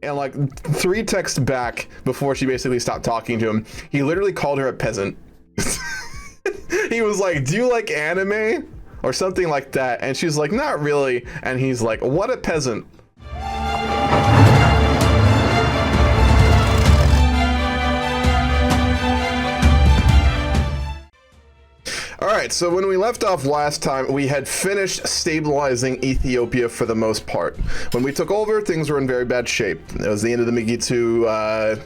And like 3 texts back before she basically stopped talking to him, he literally called her a peasant. He was like, do you like anime? Or something like that. And she's like, not really. And he's like, what a peasant. Alright, so when we left off last time, we had finished stabilizing Ethiopia for the most part. When we took over, things were in very bad shape. It was the end of the Mengistu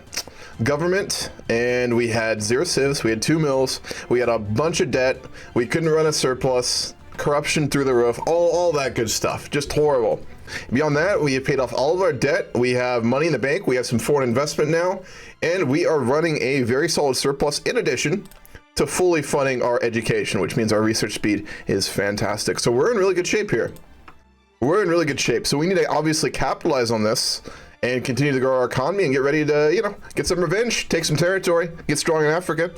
government, and we had 0 civs, we had 2 mills, we had a bunch of debt, we couldn't run a surplus, corruption through the roof, all that good stuff. Just horrible. Beyond that, we have paid off all of our debt, we have money in the bank, we have some foreign investment now, and we are running a very solid surplus in addition to fully funding our education, which means our research speed is fantastic. So we're in really good shape here. We're in really good shape. So we need to obviously capitalize on this and continue to grow our economy and get ready to, you know, get some revenge, take some territory, get strong in Africa.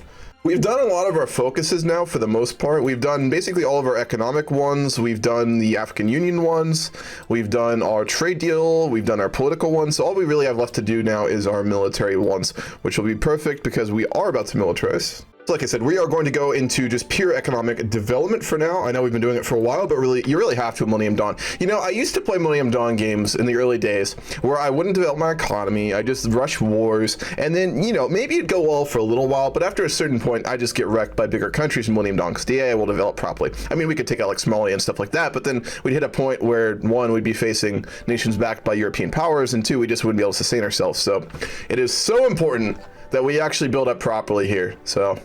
We've done a lot of our focuses now for the most part. We've done basically all of our economic ones. We've done the African Union ones. We've done our trade deal. We've done our political ones. So all we really have left to do now is our military ones, which will be perfect because we are about to militarize. Like I said, we are going to go into just pure economic development for now. I know we've been doing it for a while, but really, you really have to in Millennium Dawn. You know, I used to play Millennium Dawn games in the early days where I wouldn't develop my economy. I just rush wars, and then, you know, maybe it'd go well for a little while, but after a certain point, I just get wrecked by bigger countries in Millennium Dawn because the AI will develop properly. I mean, we could take out like Somalia and stuff like that, but then we'd hit a point where 1, we'd be facing nations backed by European powers, and 2, we just wouldn't be able to sustain ourselves. So it is so important that we actually build up properly here. So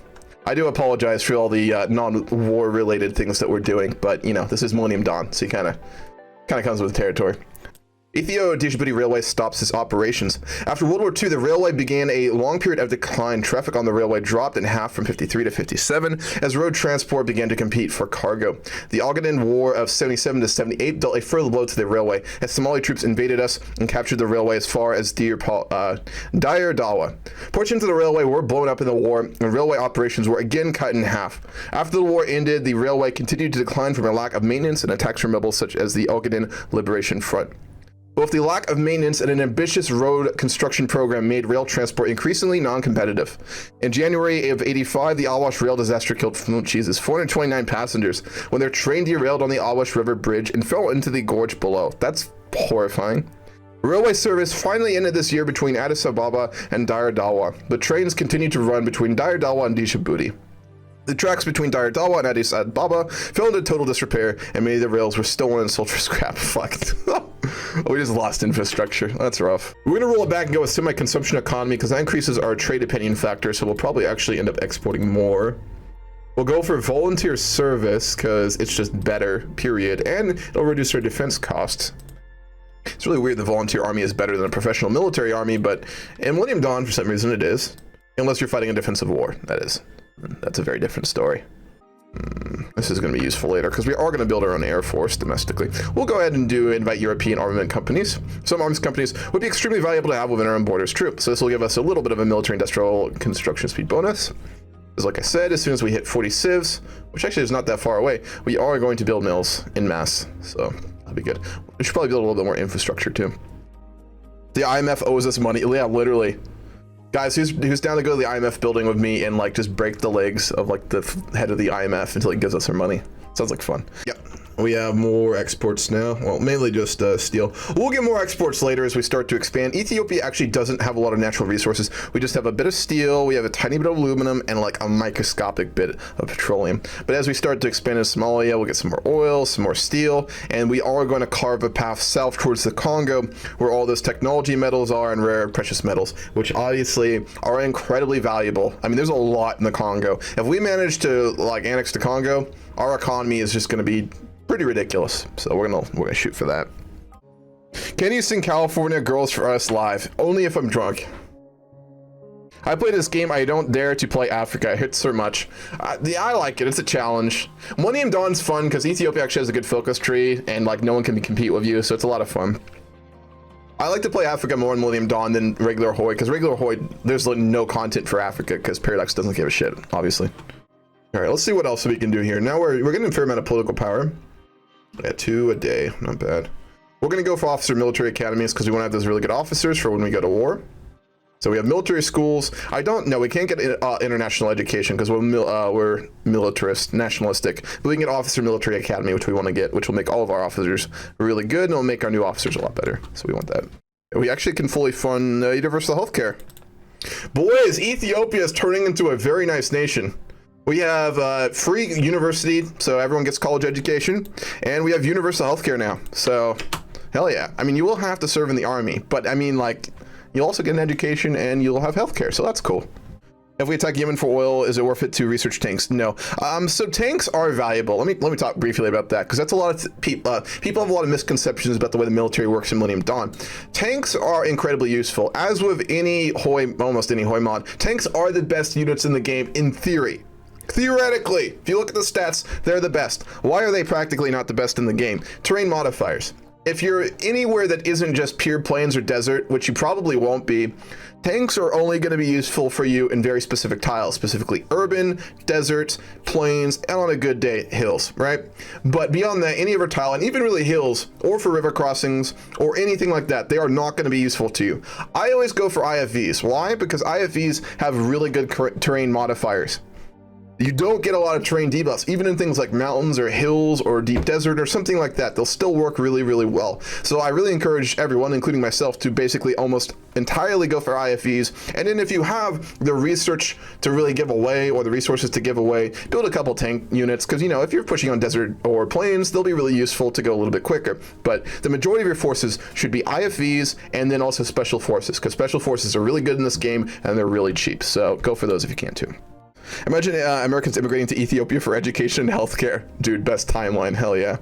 I do apologize for all the non-war related things that we're doing, but you know, this is Millennium Dawn, so you kind of comes with the territory. Ethio-Djibouti Railway stops its operations. After World War II, the railway began a long period of decline. Traffic on the railway dropped in half from 53 to 57 as road transport began to compete for cargo. The Ogaden War of 77 to 78 dealt a further blow to the railway as Somali troops invaded us and captured the railway as far as Dire Dawa. Portions of the railway were blown up in the war, and railway operations were again cut in half. After the war ended, the railway continued to decline from a lack of maintenance and attacks from rebels such as the Ogaden Liberation Front. Both the lack of maintenance and an ambitious road construction program made rail transport increasingly non-competitive. In January of '85, the Awash rail disaster killed 429 passengers when their train derailed on the Awash River Bridge and fell into the gorge below. That's horrifying. Railway service finally ended this year between Addis Ababa and Dire Dawa, but trains continued to run between Dire Dawa and Djibouti. The tracks between Dire Dawa and Addis Ababa fell into total disrepair, and many of the rails were stolen and sold for scrap. Fuck. We just lost infrastructure. That's rough. We're gonna roll it back and go with semi-consumption economy because that increases our trade opinion factor, so we'll probably actually end up exporting more. We'll go for volunteer service because it's just better, period, and it'll reduce our defense costs. It's really weird the volunteer army is better than a professional military army, but in Millennium Dawn, for some reason, it is. Unless you're fighting a defensive war, that is. That's a very different story. This is going to be useful later because we are going to build our own air force domestically. We'll go ahead and invite European armament companies. Some arms companies would be extremely valuable to have within our own borders troops. So this will give us a little bit of a military industrial construction speed bonus. Because like I said, as soon as we hit 40 civs, which actually is not that far away, we are going to build mills in mass. So that'll be good. We should probably build a little bit more infrastructure too. The IMF owes us money. Yeah, literally. Guys, who's down to go to the IMF building with me and like just break the legs of like the head of the IMF until he gives us our money? Sounds like fun. Yep. We have more exports now. Well, mainly just steel. We'll get more exports later as we start to expand. Ethiopia actually doesn't have a lot of natural resources. We just have a bit of steel, we have a tiny bit of aluminum, and like a microscopic bit of petroleum. But as we start to expand in Somalia, we'll get some more oil, some more steel, and we are going to carve a path south towards the Congo, where all those technology metals are and rare precious metals, which obviously are incredibly valuable. I mean, there's a lot in the Congo. If we manage to like annex the Congo, our economy is just going to be pretty ridiculous. So we're gonna shoot for that. Can you sing California Girls for Us live? Only if I'm drunk. I play this game. I don't dare to play Africa. I hurt so much. I like it. It's a challenge. Millennium Dawn's fun because Ethiopia actually has a good focus tree and like no one can compete with you, so it's a lot of fun. I like to play Africa more in Millennium Dawn than regular Hoi because regular Hoi there's like no content for Africa because Paradox doesn't give a shit, obviously. All right, let's see what else we can do here. Now we're getting a fair amount of political power. Yeah, 2 a day, not bad. We're going to go for officer military academies because we want to have those really good officers for when we go to war. So we have military schools. I don't know. We can't get international education because we're militarist, nationalistic. But we can get officer military academy, which we want to get, which will make all of our officers really good and it'll make our new officers a lot better. So we want that. We actually can fully fund universal healthcare. Boys, Ethiopia is turning into a very nice nation. We have free university, so everyone gets college education, and we have universal healthcare now. So, hell yeah. I mean, you will have to serve in the army, but I mean, like, you'll also get an education and you'll have healthcare, so that's cool. If we attack Yemen for oil, is it worth it to research tanks? No. So tanks are valuable. Let me talk briefly about that, because that's a lot of people. People have a lot of misconceptions about the way the military works in Millennium Dawn. Tanks are incredibly useful. As with any almost any Hoi mod, tanks are the best units in the game in theory. Theoretically, if you look at the stats, they're the best. Why are they practically not the best in the game? Terrain modifiers. If you're anywhere that isn't just pure plains or desert, which you probably won't be, tanks are only going to be useful for you in very specific tiles, specifically urban, desert, plains, and on a good day, hills, right? But beyond that, any other tile, and even really hills, or for river crossings, or anything like that, they are not going to be useful to you. I always go for IFVs. Why? Because IFVs have really good terrain modifiers. You don't get a lot of terrain debuffs, even in things like mountains or hills or deep desert or something like that. They'll still work really, really well. So I really encourage everyone, including myself, to basically almost entirely go for IFVs. And then if you have the research to really give away or the resources to give away, build a couple tank units, because, you know, if you're pushing on desert or plains, they'll be really useful to go a little bit quicker. But the majority of your forces should be IFVs and then also special forces, because special forces are really good in this game and they're really cheap. So go for those if you can too. Imagine Americans immigrating to Ethiopia for education and healthcare. Dude, best timeline, hell yeah.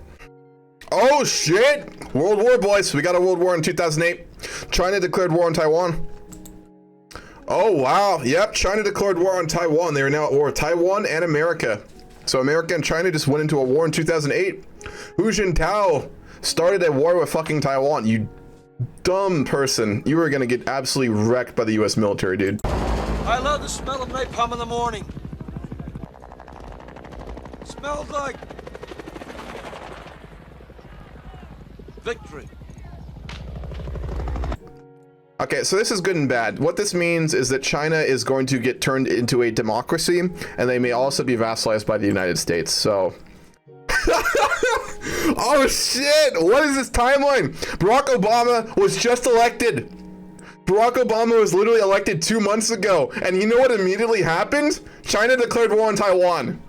Oh shit! World War, boys. We got a world war in 2008. China declared war on Taiwan. Oh wow, yep, China declared war on Taiwan. They are now at war with Taiwan and America. So America and China just went into a war in 2008. Hu Jintao started a war with fucking Taiwan. You dumb person. You are gonna get absolutely wrecked by the US military, dude. I love the smell of napalm in the morning. Smells like victory. Okay, so this is good and bad. What this means is that China is going to get turned into a democracy, and they may also be vassalized by the United States, so... Oh shit! What is this timeline? Barack Obama was just elected. Barack Obama was literally elected 2 months ago, and you know what immediately happened? China declared war on Taiwan.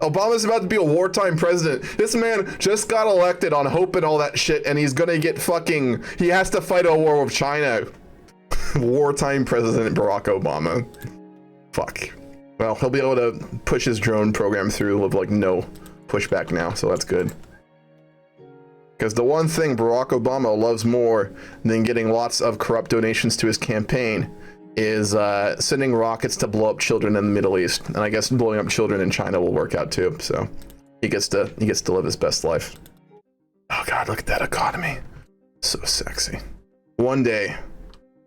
Obama's about to be a wartime president. This man just got elected on hope and all that shit, and he's gonna get fucking... He has to fight a war with China. Wartime President Barack Obama. Fuck. Well, he'll be able to push his drone program through with like no pushback now, so that's good. Because the one thing Barack Obama loves more than getting lots of corrupt donations to his campaign is sending rockets to blow up children in the Middle East. And I guess blowing up children in China will work out too. So he gets to live his best life. Oh God, look at that economy. So sexy. One day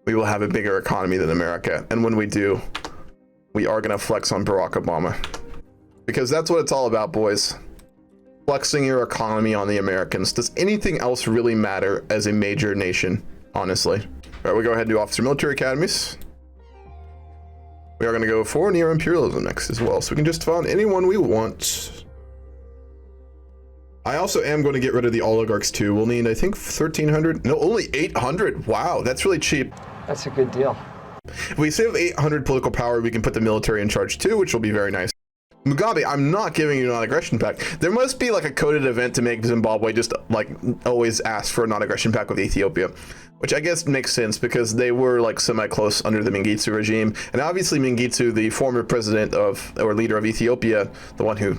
we will have a bigger economy than America. And when we do, we are gonna flex on Barack Obama. Because that's what it's all about, boys. Flexing your economy on the Americans. Does anything else really matter as a major nation, honestly? All right, we go ahead and do officer military academies. We are going to go for neo-imperialism next as well, so we can just fund anyone we want. I also am going to get rid of the oligarchs too. We'll need, I think, 1,300. No, only 800. Wow, that's really cheap. That's a good deal. If we save 800 political power, we can put the military in charge too, which will be very nice. Mugabe, I'm not giving you a non-aggression pact. There must be like a coded event to make Zimbabwe just like always ask for a non-aggression pact with Ethiopia, which I guess makes sense because they were like semi-close under the Mengistu regime. And obviously Mengistu, the former president of, or leader of Ethiopia, the one who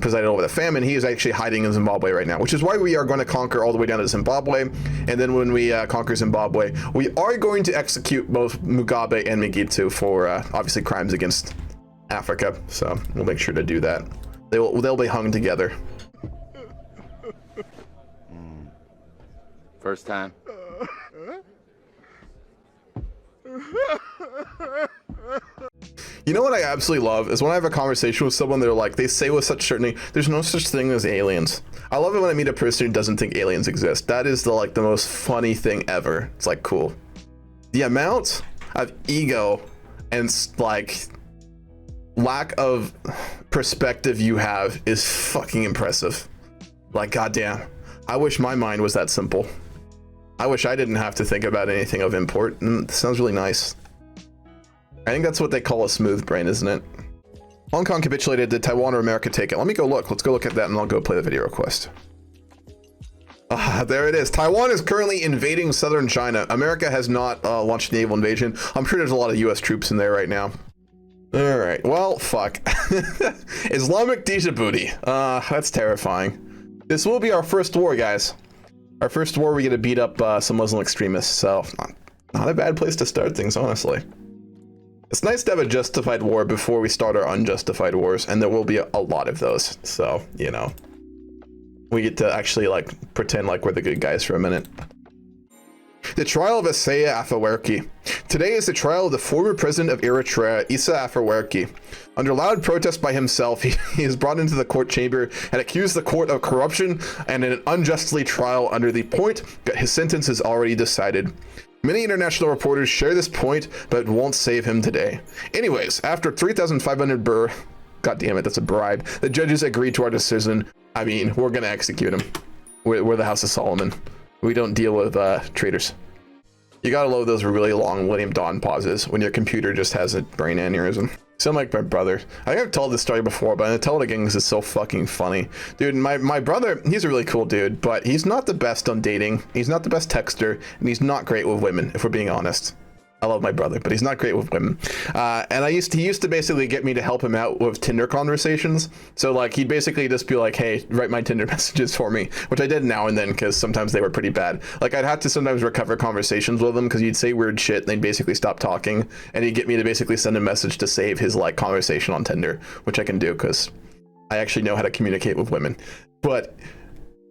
presided over the famine, he is actually hiding in Zimbabwe right now, which is why we are going to conquer all the way down to Zimbabwe. And then when we conquer Zimbabwe, we are going to execute both Mugabe and Mengistu for obviously crimes against Africa, so we'll make sure to do that. They'll be hung together. First time. You know what I absolutely love is when I have a conversation with someone, they're like, they say with such certainty, there's no such thing as aliens. I love it when I meet a person who doesn't think aliens exist. That is the most funny thing ever. It's like, cool. The amount of ego and like lack of perspective you have is fucking impressive. Like, goddamn, I wish my mind was that simple. I wish I didn't have to think about anything of import. It sounds really nice. I think that's what they call a smooth brain, isn't it? Hong Kong capitulated. Did Taiwan or America take it? Let me go look. Let's go look at that and I'll go play the video request. There it is. Taiwan is currently invading southern China. America has not launched a naval invasion. I'm sure there's a lot of US troops in there right now. All right, well, fuck. Islamic Djibouti. That's terrifying. This will be our first war, guys. Our first war, we get to beat up some Muslim extremists, so not a bad place to start things, honestly. It's nice to have a justified war before we start our unjustified wars, and there will be a lot of those, so, you know. We get to actually, pretend like we're the good guys for a minute. The trial of Isaiah Afewerki. Today is the trial of the former president of Eritrea, Issa Afewerki. Under loud protest by himself, he is brought into the court chamber and accused the court of corruption and an unjustly trial under the point that his sentence is already decided. Many international reporters share this point, but it won't save him today. Anyways, after 3,500 birr, god damn it, that's a bribe, the judges agreed to our decision. I mean, we're gonna execute him. We're the House of Solomon. We don't deal with traitors. You gotta love those really long Millennium Dawn pauses when your computer just has a brain aneurysm. Sound like my brother. I think I've told this story before, but I'm gonna tell it again because it's so fucking funny. Dude, my brother, he's a really cool dude, but he's not the best on dating. He's not the best texter, and he's not great with women, if we're being honest. I love my brother, but he's not great with women. And he used to basically get me to help him out with Tinder conversations. So he'd basically just be like, hey, write my Tinder messages for me, which I did now and then because sometimes they were pretty bad. I'd have to sometimes recover conversations with him because he'd say weird shit and they'd basically stop talking. And he'd get me to basically send a message to save his conversation on Tinder, which I can do because I actually know how to communicate with women. But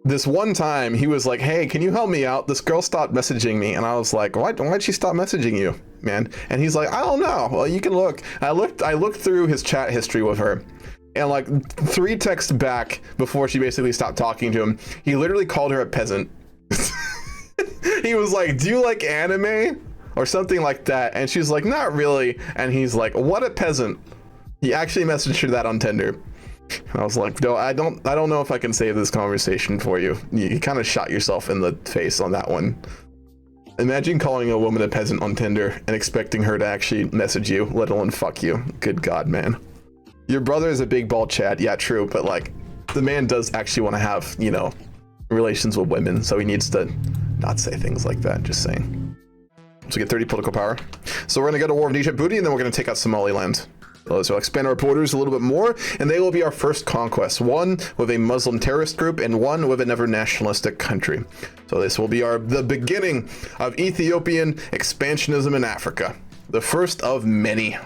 this one time he was like, hey, can you help me out? This girl stopped messaging me. And I was like, why'd she stop messaging you, man? And he's like, I don't know. Well, you can look. I looked through his chat history with her, and 3 texts back before she basically stopped talking to him, he literally called her a peasant. He was like, do you like anime? Or something like that. And she's like, not really. And he's like, what a peasant. He actually messaged her that on Tinder. I was like, no, I don't know if I can save this conversation for you. You kind of shot yourself in the face on that one. Imagine calling a woman a peasant on Tinder and expecting her to actually message you, let alone fuck you. Good God, man. Your brother is a big bald Chad. Yeah, true. But the man does actually want to have, relations with women. So he needs to not say things like that. Just saying. So we get 30 political power. So we're going to go to war with Djibouti and then we're going to take out Somaliland. So I'll expand our borders a little bit more, and they will be our first conquest. One with a Muslim terrorist group, and one with another nationalistic country. So this will be the beginning of Ethiopian expansionism in Africa. The first of many.